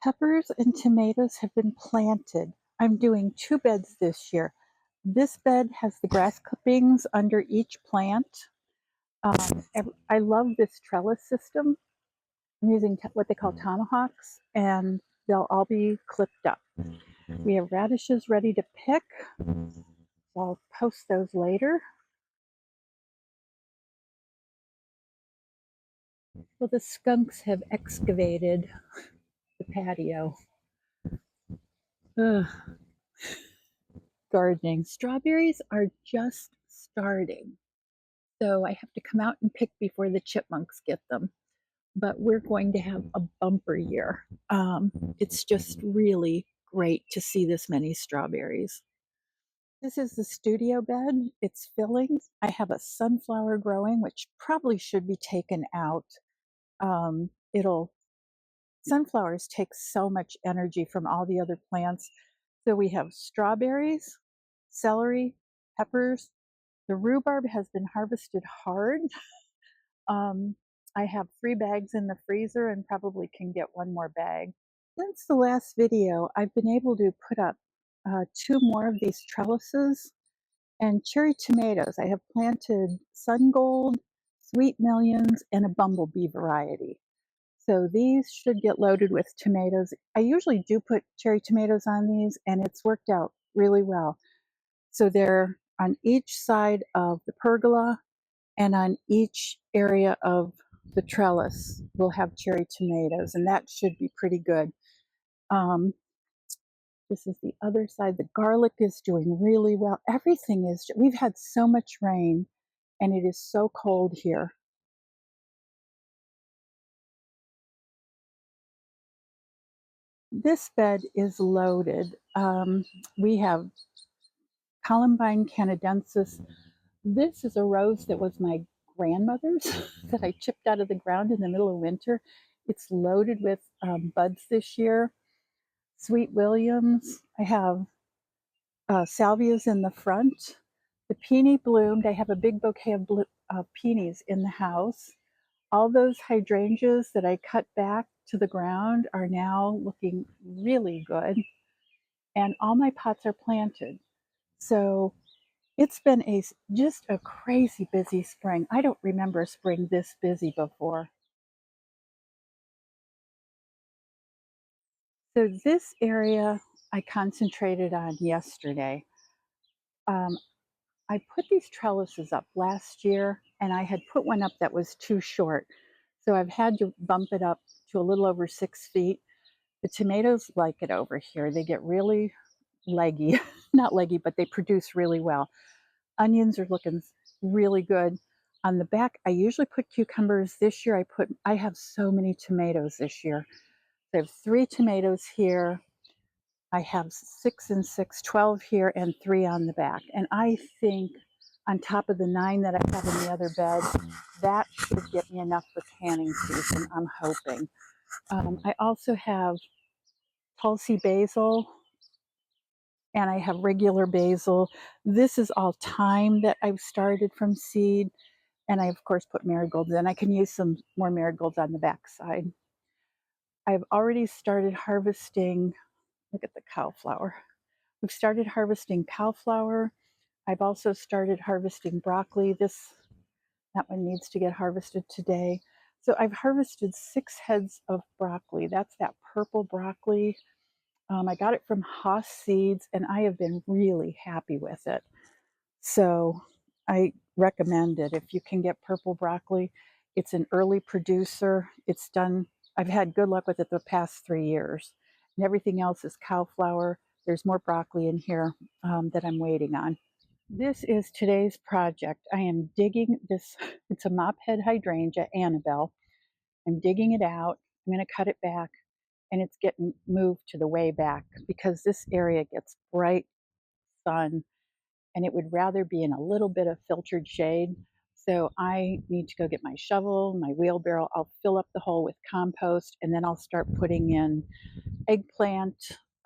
Peppers and tomatoes have been planted. I'm doing 2 beds this year. This bed has the grass clippings under each plant. I love this trellis system. I'm using what they call tomahawks, and they'll all be clipped up. We have radishes ready to pick. I'll post those later. Well, the skunks have excavated the patio. Ugh. Gardening. Strawberries are just starting. So I have to come out and pick before the chipmunks get them. But we're going to have a bumper year. It's just really great to see this many strawberries. This is the studio bed. It's filling. I have a sunflower growing, which probably should be taken out. It'll Sunflowers take so much energy from all the other plants. So we have strawberries, celery, peppers. The rhubarb has been harvested hard. Um, I have 3 bags in the freezer and probably can get 1 more bag. Since the last video, I've been able to put up 2 more of these trellises and cherry tomatoes. I have planted Sun Gold, Sweet Millions, and a bumblebee variety. So these should get loaded with tomatoes. I usually do put cherry tomatoes on these, and it's worked out really well. So they're on each side of the pergola, and on each area of the trellis we'll have cherry tomatoes, and that should be pretty good. Um, this is the other side. The garlic is doing really well. Everything is. We've had so much rain, and it is so cold here. This bed is loaded. We have Columbine canadensis. This is a rose that was my grandmother's that I chipped out of the ground in the middle of winter. It's loaded with buds this year. Sweet Williams. I have salvias in the front. The peony bloomed. I have a big bouquet of peonies in the house. All those hydrangeas that I cut back to the ground are now looking really good. And all my pots are planted. So it's been just a crazy busy spring. I don't remember a spring this busy before. So this area I concentrated on yesterday. Um, I put these trellises up last year, and I had put one up that was too short. So I've had to bump it up to a little over 6 feet. The tomatoes like it over here. They get really leggy, not leggy, but they produce really well. Onions are looking really good. On the back, I usually put cucumbers. This year I have so many tomatoes this year. I have 3 tomatoes here. I have 6 and 6, 12 here and 3 on the back. And I think on top of the 9 that I have in the other bed, that should get me enough for canning season, I'm hoping. I also have Tulsi basil, and I have regular basil. This is all thyme that I've started from seed. And I, of course, put marigolds in. I can use some more marigolds on the back side. I've already started harvesting, look at the cauliflower. We've started harvesting cauliflower. I've also started harvesting broccoli. That one needs to get harvested today. So I've harvested 6 heads of broccoli. That's that purple broccoli. I got it from Haas Seeds, and I have been really happy with it. So I recommend it if you can get purple broccoli. It's an early producer. I've had good luck with it the past 3 years. And everything else is cauliflower. There's more broccoli in here that I'm waiting on. This is today's project. I am digging this. It's a mophead hydrangea, Annebelle. I'm digging it out. I'm going to cut it back, and it's getting moved to the way back because this area gets bright sun, and it would rather be in a little bit of filtered shade. So I need to go get my shovel, my wheelbarrow. I'll fill up the hole with compost, and then I'll start putting in eggplant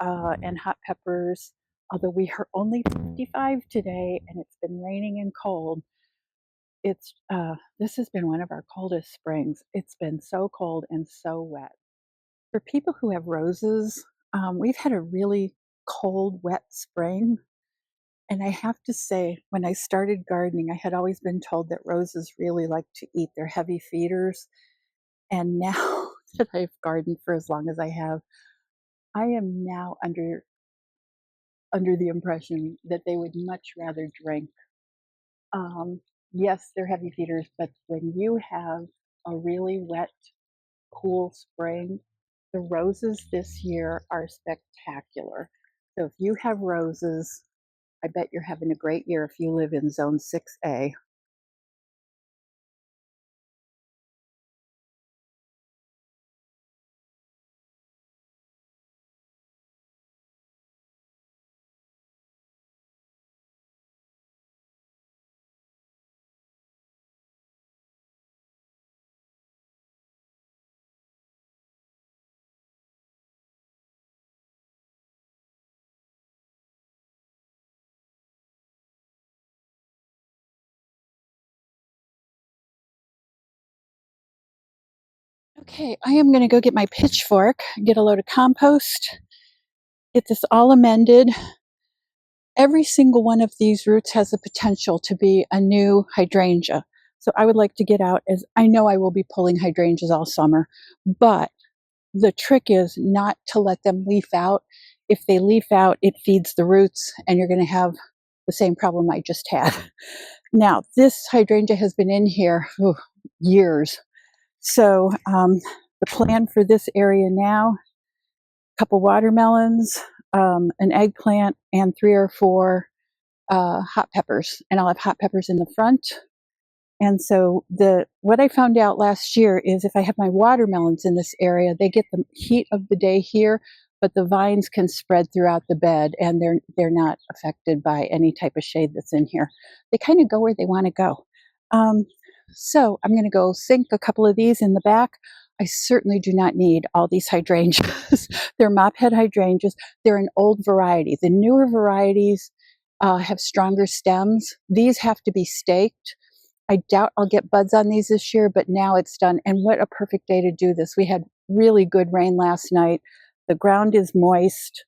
and hot peppers. Although we are only 55 today and it's been raining and cold, this has been one of our coldest springs. It's been so cold and so wet. For people who have roses, we've had a really cold, wet spring. And I have to say, when I started gardening, I had always been told that roses really like to eat. They're heavy feeders. And now that I've gardened for as long as I have, I am now under the impression that they would much rather drink. Um, yes, they're heavy feeders, but when you have a really wet, cool spring, the roses this year are spectacular. So if you have roses, I bet you're having a great year if you live in zone 6A. Okay, I am going to go get my pitchfork, get a load of compost, get this all amended. Every single one of these roots has the potential to be a new hydrangea. So I would like to get out, as I know I will be pulling hydrangeas all summer, but the trick is not to let them leaf out. If they leaf out, it feeds the roots and you're going to have the same problem I just had. Now, this hydrangea has been in here years. So the plan for this area now, a couple watermelons, an eggplant, and 3 or 4 hot peppers. And I'll have hot peppers in the front. And so what I found out last year is if I have my watermelons in this area, they get the heat of the day here, but the vines can spread throughout the bed and they're not affected by any type of shade that's in here. They kind of go where they want to go. So I'm going to go sink a couple of these in the back. I certainly do not need all these hydrangeas. They're mophead hydrangeas. They're an old variety. The newer varieties have stronger stems. These have to be staked. I doubt I'll get buds on these this year, but now it's done. And what a perfect day to do this. We had really good rain last night. The ground is moist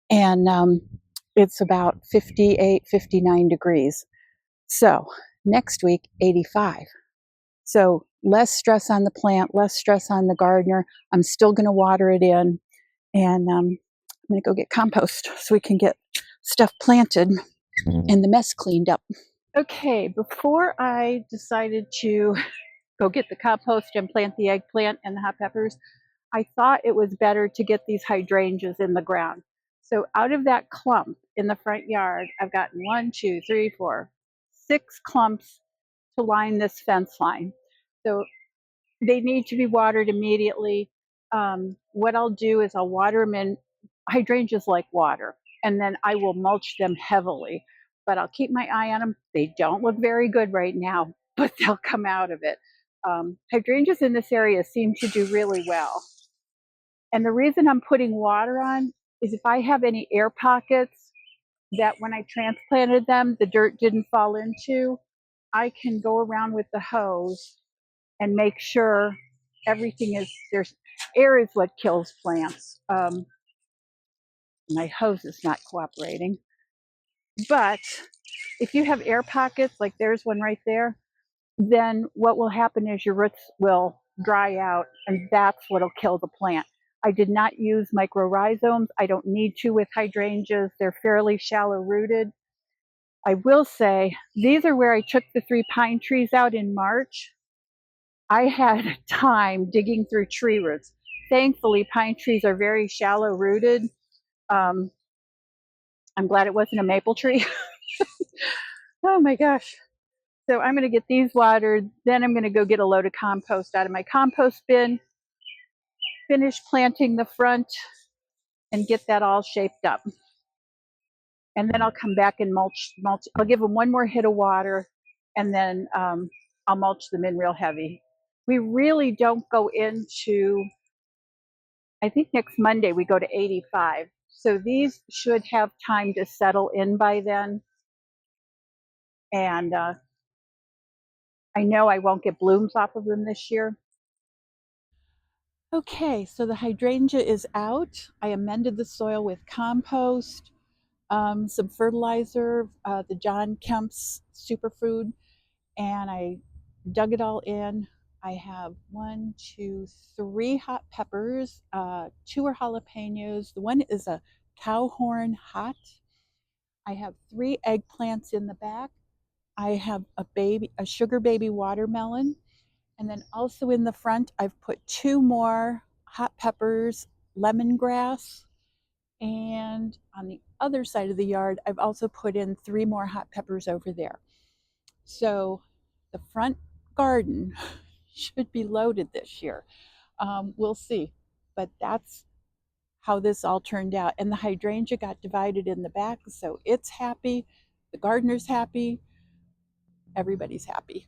and it's about 58, 59 degrees. So next week, 85. So less stress on the plant, less stress on the gardener. I'm still going to water it in and I'm going to go get compost so we can get stuff planted and the mess cleaned up. Okay, before I decided to go get the compost and plant the eggplant and the hot peppers, I thought it was better to get these hydrangeas in the ground. So out of that clump in the front yard, I've gotten 1, 2, 3, 4, 6 clumps to line this fence line. So they need to be watered immediately. What I'll do is I'll water them in. Hydrangeas like water, and then I will mulch them heavily. But I'll keep my eye on them. They don't look very good right now, but they'll come out of it. Hydrangeas in this area seem to do really well. And the reason I'm putting water on is if I have any air pockets that when I transplanted them, the dirt didn't fall into, I can go around with the hose and make sure everything is there's air is what kills plants. My hose is not cooperating, but if you have air pockets like there's one right there, then what will happen is your roots will dry out and that's what'll kill the plant. I did not use mycorrhizomes. I don't need to with hydrangeas. They're fairly shallow rooted. I will say these are where I took the 3 pine trees out in March. I had time digging through tree roots. Thankfully, pine trees are very shallow rooted. Um, I'm glad it wasn't a maple tree. Oh my gosh. So I'm going to get these watered. Then I'm going to go get a load of compost out of my compost bin, finish planting the front, and get that all shaped up. And then I'll come back and mulch. I'll give them one more hit of water, and then I'll mulch them in real heavy. We really don't go into, I think next Monday we go to 85. So these should have time to settle in by then. And I know I won't get blooms off of them this year. Okay, so the hydrangea is out. I amended the soil with compost, some fertilizer, the John Kemp's superfood, and I dug it all in. I have one, two, three hot peppers. Two are jalapenos. The one is a cow horn hot. I have three eggplants in the back. I have a sugar baby watermelon. And then also in the front, I've put two more hot peppers, lemongrass, and on the other side of the yard, I've also put in three more hot peppers over there. So the front garden should be loaded this year. We'll see. But that's how this all turned out. And the hydrangea got divided in the back, so it's happy. The gardener's happy. Everybody's happy.